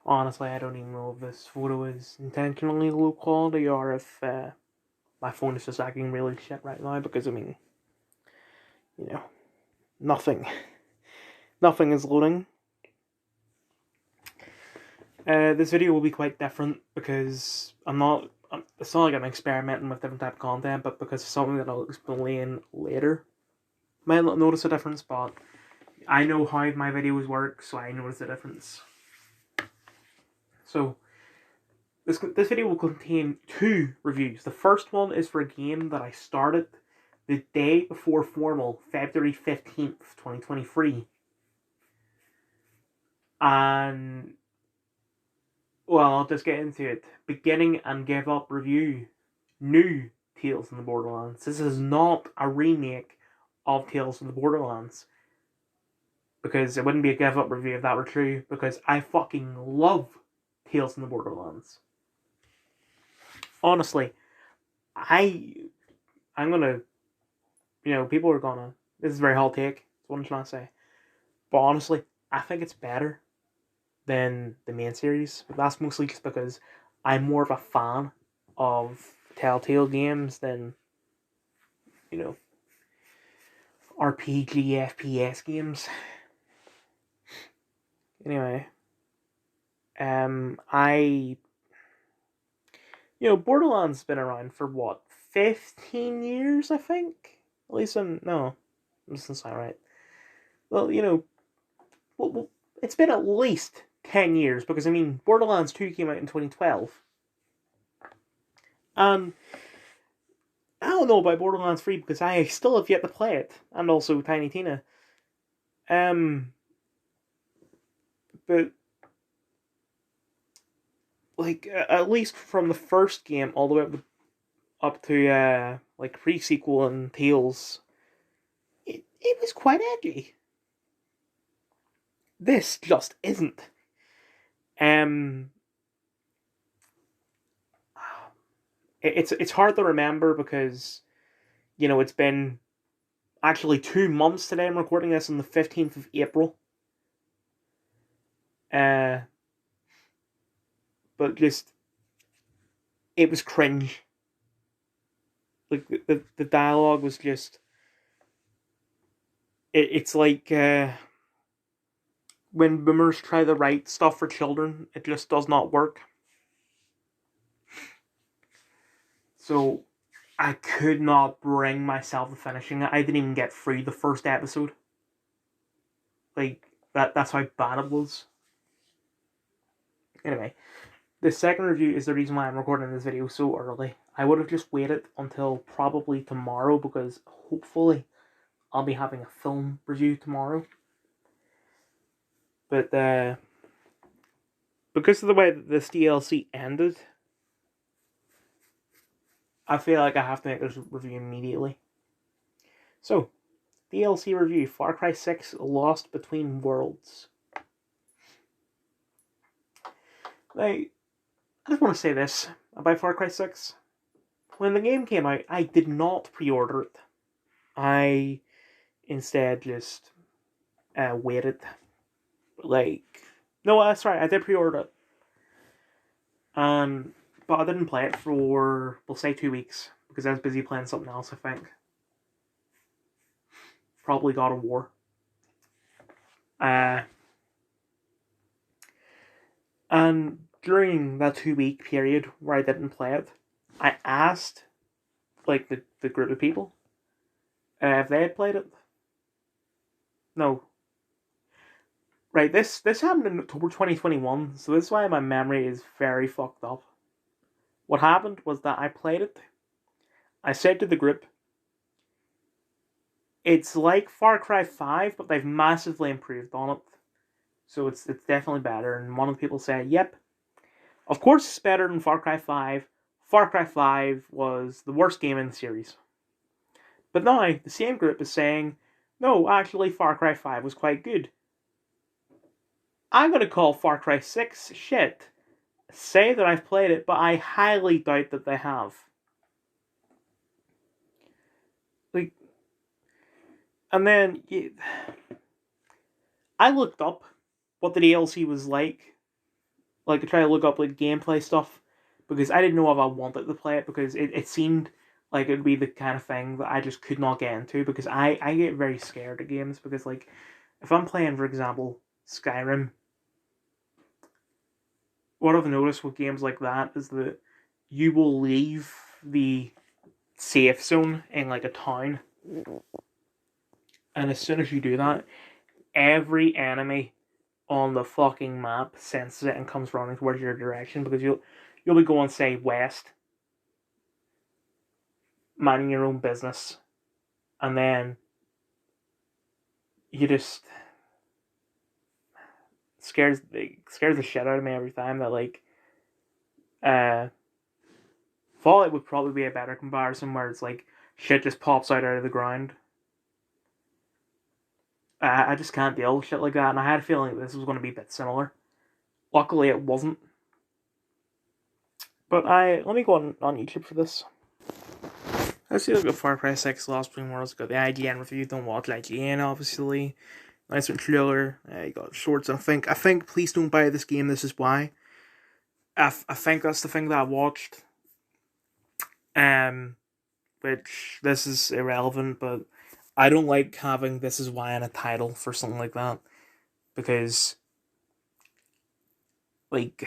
Honestly, I don't even know if this photo is intentionally low quality or if my phone is just acting really shit right now because, I mean, you know, nothing. Nothing is loading. This video will be quite different because it's not like I'm experimenting with different type of content, but because it's something that I'll explain later. Might not notice a difference, but I know how my videos work, so I notice the difference. So, this video will contain two reviews. The first one is for a game that I started the day before formal, February 15th, 2023. And, well, I'll just get into it. Beginning and give up review. New Tales from the Borderlands. This is not a remake of Tales from the Borderlands. Because it wouldn't be a give up review if that were true. Because I fucking love Tales from the Borderlands. Honestly, I'm gonna, people are gonna. This is a very hot take. That's what I'm trying to say. But honestly, I think it's better than the main series. But that's mostly just because I'm more of a fan of Telltale games than, you know, RPG FPS games. Anyway, I, Borderlands has been around for what, 15 years, I think? At least no, this doesn't sound right. Well, well, it's been at least 10 years because, I mean, Borderlands 2 came out in 2012. And I don't know about Borderlands 3 because I still have yet to play it, and also Tiny Tina. Um, but, like, at least from the first game all the way up to like pre-sequel and Tales, it was quite edgy. This just isn't. Um, it's hard to remember because it's been actually 2 months today. I'm recording this on the 15th of April. Uh, but just it was cringe. Like the dialogue was just it's like when boomers try to write stuff for children, it just does not work. So I could not bring myself to finishing it. I didn't even get through the first episode. Like that's how bad it was. Anyway, the second review is the reason why I'm recording this video so early. I would have just waited until probably tomorrow because hopefully I'll be having a film review tomorrow. But because of the way that this DLC ended, I feel like I have to make this review immediately. So, DLC review, Far Cry 6 Lost Between Worlds. Now, I just want to say this about Far Cry 6. When the game came out, I did not pre-order it. I instead just waited. No, that's right, I did pre-order it. But I didn't play it for, we'll say, 2 weeks. Because I was busy playing something else, I think. Probably God of War. And during that 2 week period where I didn't play it, I asked, like, the group of people if they had played it. No. Right, this happened in October 2021, so this is why my memory is very fucked up. What happened was that I played it. I said to the group, it's like Far Cry 5, but they've massively improved on it. So it's definitely better. And one of the people said, yep, of course it's better than Far Cry 5. Far Cry 5 was the worst game in the series. But now, the same group is saying, no, actually Far Cry 5 was quite good. I'm going to call Far Cry 6 shit. Say that I've played it, but I highly doubt that they have. Like, and then I looked up what the DLC was like like, to try to look up, like, gameplay stuff, because I didn't know if I wanted to play it, because it seemed like it would be the kind of thing that I just could not get into, because I get very scared of games, because, like, if I'm playing, for example, Skyrim, what I've noticed with games like that is that you will leave the safe zone in, like, a town, and as soon as you do that, every enemy on the fucking map senses it and comes running towards your direction, because you'll be going, say, west, minding your own business, and then you just scares the shit out of me every time that, like, Fallout would probably be a better comparison, where it's like shit just pops out of the ground. I just can't deal with shit like that, and I had a feeling this was going to be a bit similar. Luckily, it wasn't. But let me go on YouTube for this. Let's see, look at Far Cry 6 Lost Between Worlds. Got the IGN review. Don't watch IGN, obviously. Nice one trailer. You got shorts. I think please don't buy this game. This is why. I think that's the thing that I watched. Which this is irrelevant, but I don't like having "this is why" in a title for something like that, because, like,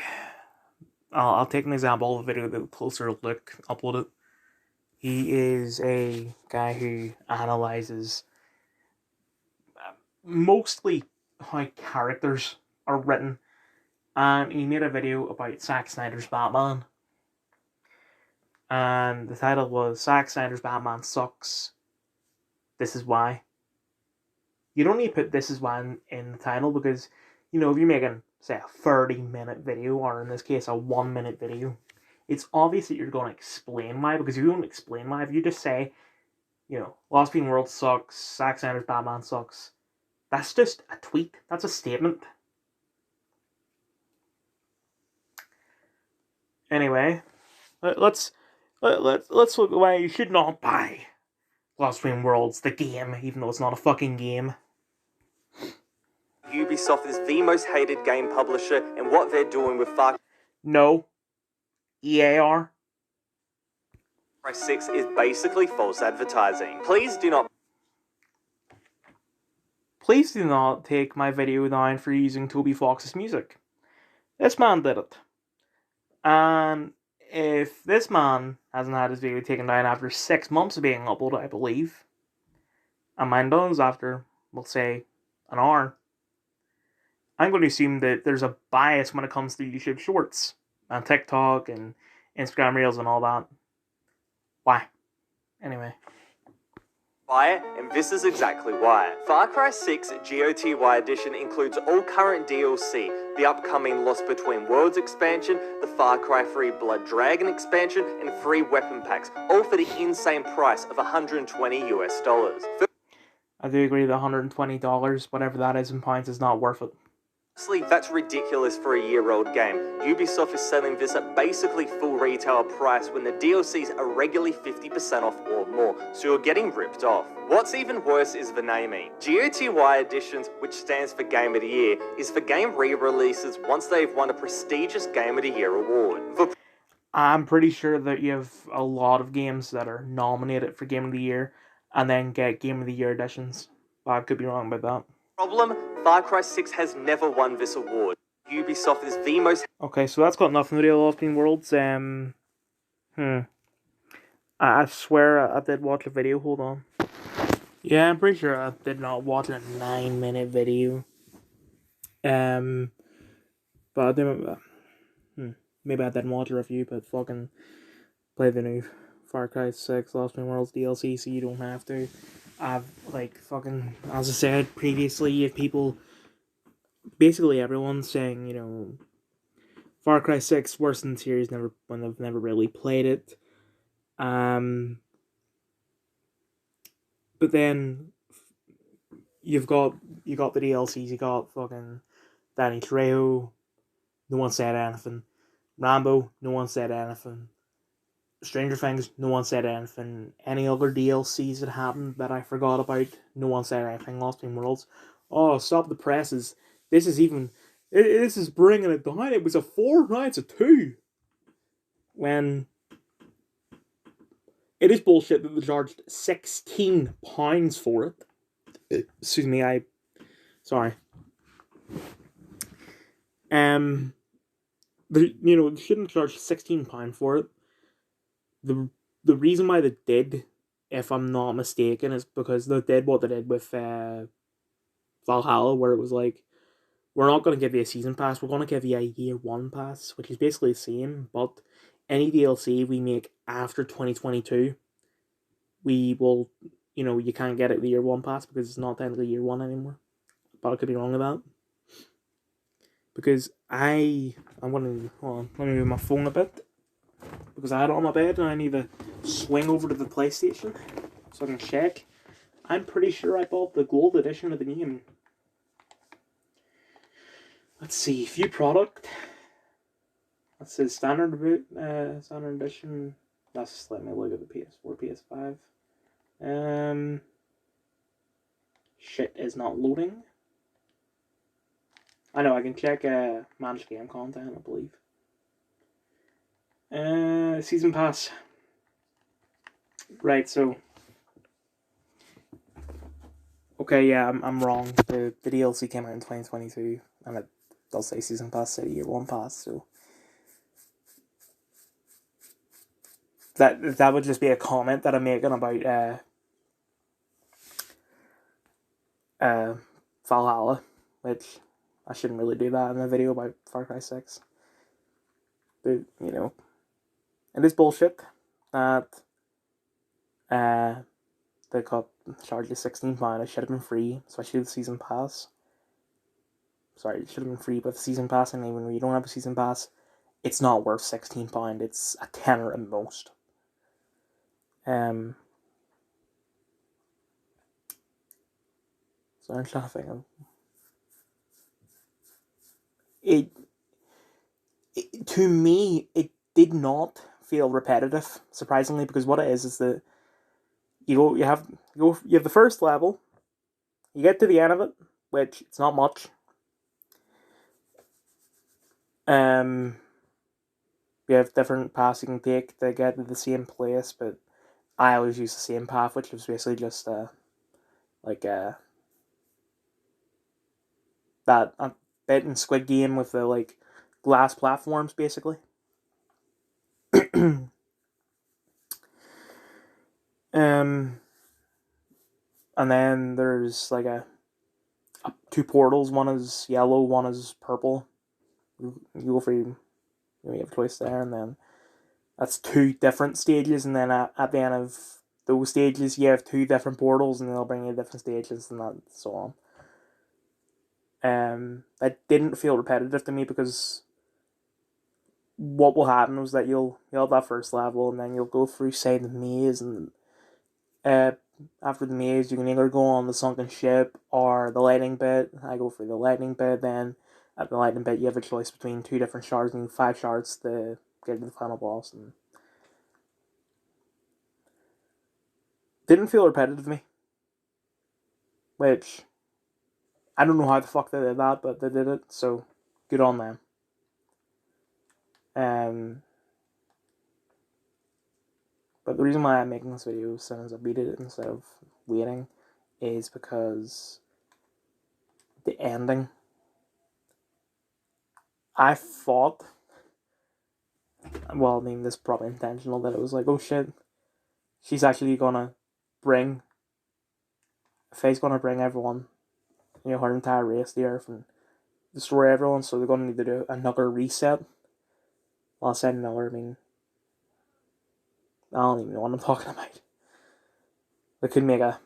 I'll take an example of a video that closer look uploaded. He is a guy who analyzes mostly how characters are written, and he made a video about Zack Snyder's Batman. And the title was Zack Snyder's Batman Sucks. This is why. You don't need to put "this is why" in the title, because, if you're making, say, a 30-minute video, or in this case, a 1-minute video, it's obvious that you're going to explain why, because if you don't explain why, if you just say, Lost Between Worlds sucks, Zack Snyder's Batman sucks, that's just a tweet. That's a statement. Anyway, let's look at why you should not buy Lost Between Worlds, the game, even though it's not a fucking game. Ubisoft is the most hated game publisher, and what they're doing with Far No. EA are. Cry 6 is basically false advertising. Please do not take my video down for using Toby Fox's music. This man did it. And if this man hasn't had his video taken down after 6 months of being uploaded, I believe, and mine does after, we'll say, an hour, I'm going to assume that there's a bias when it comes to YouTube Shorts and TikTok and Instagram Reels and all that. Why? Anyway. buy it, and this is exactly why. Far Cry 6 GOTY Edition includes all current DLC, the upcoming Lost Between Worlds expansion, the Far Cry 3 Blood Dragon expansion, and 3 weapon packs, all for the insane price of $120 US. I do agree that $120, whatever that is in pounds, is not worth it. Honestly, that's ridiculous for a year-old game. Ubisoft is selling this at basically full retail price when the DLCs are regularly 50% off or more, so you're getting ripped off. What's even worse is the naming. GOTY Editions, which stands for Game of the Year, is for game re-releases once they've won a prestigious Game of the Year award. I'm pretty sure that you have a lot of games that are nominated for Game of the Year and then get Game of the Year editions. I could be wrong about that. Problem, Far Cry 6 has never won this award. Ubisoft is the most... Okay, so that's got nothing to do with Lost Between Worlds. I swear I did watch a video, hold on. Yeah, I'm pretty sure I did not watch a 9-minute video. But I do maybe I didn't watch a review, but fucking play the new Far Cry 6 Lost Between Worlds DLC, so you don't have to. I've, like, fucking, as I said previously, you have people, basically everyone saying, you know, Far Cry 6 worse than the series when they've never really played it. But then you got the DLCs, you got fucking Danny Trejo, no one said anything. Rambo, no one said anything. Stranger Things, no one said anything. Any other DLCs that happened that I forgot about, no one said anything. Lost Between Worlds. Oh, stop the presses. This is even This is bringing it down. It was a 4, now it's a 2. When it is bullshit that they charged £16 for it. Excuse me, sorry. They shouldn't charge £16 for it. The reason why they did, if I'm not mistaken, is because they did what they did with Valhalla, where it was like, we're not going to give you a season pass, we're going to give you a year 1 pass, which is basically the same, but any DLC we make after 2022, we will, you can't get it the year 1 pass because it's not technically year 1 anymore. But I could be wrong with that. Because I'm going to, hold on, let me move my phone a bit. Because I had it on my bed and I need to swing over to the PlayStation so I can check. I'm pretty sure I bought the gold edition of the game. Let's see, view product. That says standard edition. Let's just let me look at the PS4, PS5. Shit is not loading. I know I can check managed game content, I believe. Season pass. Right, so. Okay, yeah, I'm wrong. The DLC came out in 2022, and it does say season pass, say year 1 pass, so. That would just be a comment that I'm making about Valhalla, which I shouldn't really do that in a video about Far Cry 6. But, it is bullshit that they charged you £16. It should have been free, especially the season pass. Sorry, it should have been free, but the season pass, and even when you don't have a season pass, it's not worth £16. It's a tenner at most. So I'm trying to think of it. To me, it did not feel repetitive, surprisingly, because what it is that you have the first level, you get to the end of it, which it's not much. You have different paths you can take to get to the same place, but I always use the same path, which was basically just that bit in Squid Game with the glass platforms, basically. And then there's two portals. One is yellow, one is purple. You go for you have a choice there, and then that's 2 different stages. And then at the end of those stages, you have 2 different portals, and they'll bring you different stages, and that so on. That didn't feel repetitive to me, because what will happen is that you'll have that first level, and then you'll go through, say, the maze, and after the maze, you can either go on the sunken ship or the lightning bit. I go for the lightning bit. Then at the lightning bit, you have a choice between 2 different shards, and 5 shards to get to the final boss. And didn't feel repetitive to me, which I don't know how the fuck they did that, but they did it. So good on them. But the reason why I'm making this video as soon as I beat it instead of waiting is because the ending. I thought, well, I mean, this is probably intentional, that it was like, oh shit, she's actually gonna bring, Faye's gonna bring everyone, her entire race to the Earth and destroy everyone, so they're gonna need to do another reset. Well, I said another, I mean, I don't even know what I'm talking about. They could make a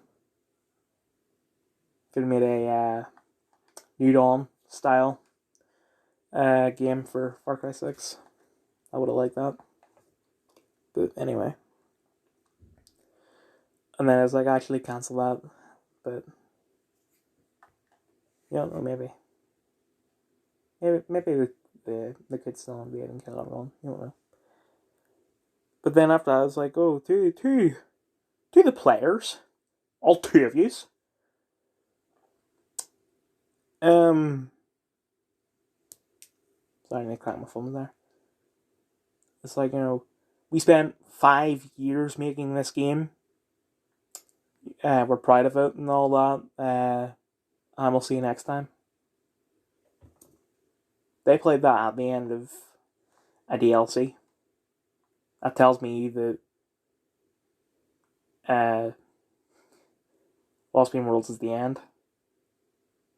New Dawn style game for Far Cry 6. I would have liked that. But anyway. And then I was like, actually cancel that. But or maybe the kids still on and kill everyone. You don't know. But then after that, I was like, oh, to the players, all 2 of yous. Sorry, I cracked my phone there. It's like, we spent 5 years making this game. We're proud of it and all that. And we'll see you next time. They played that at the end of a DLC. That tells me that Lost Between Worlds is the end.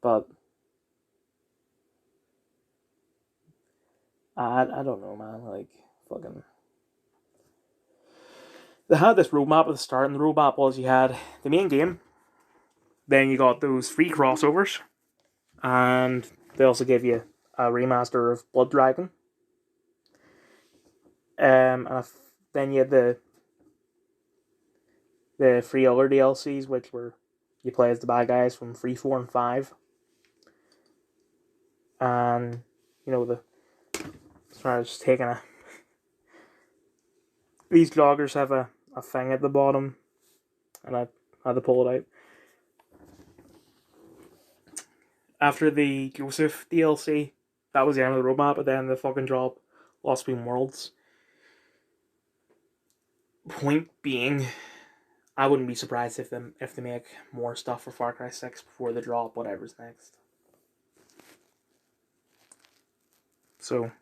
But I don't know, man. Like, fucking... They had this roadmap at the start, and the roadmap was you had the main game, then you got those free crossovers, and they also gave you a remaster of Blood Dragon. And then you had the free other DLCs, which were you play as the bad guys from 3, 4, and 5. And, sorry, I was just taking a... These loggers have a thing at the bottom, and I had to pull it out. After the Joseph DLC, that was the end of the roadmap, but then the fucking drop Lost Between Worlds. Point being, I wouldn't be surprised if they make more stuff for Far Cry 6 before the drop whatever's next. So,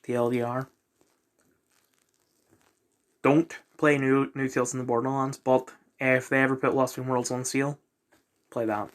TLDR. Don't play New Tales in the Borderlands, but if they ever put Lost Between Worlds on sale, play that.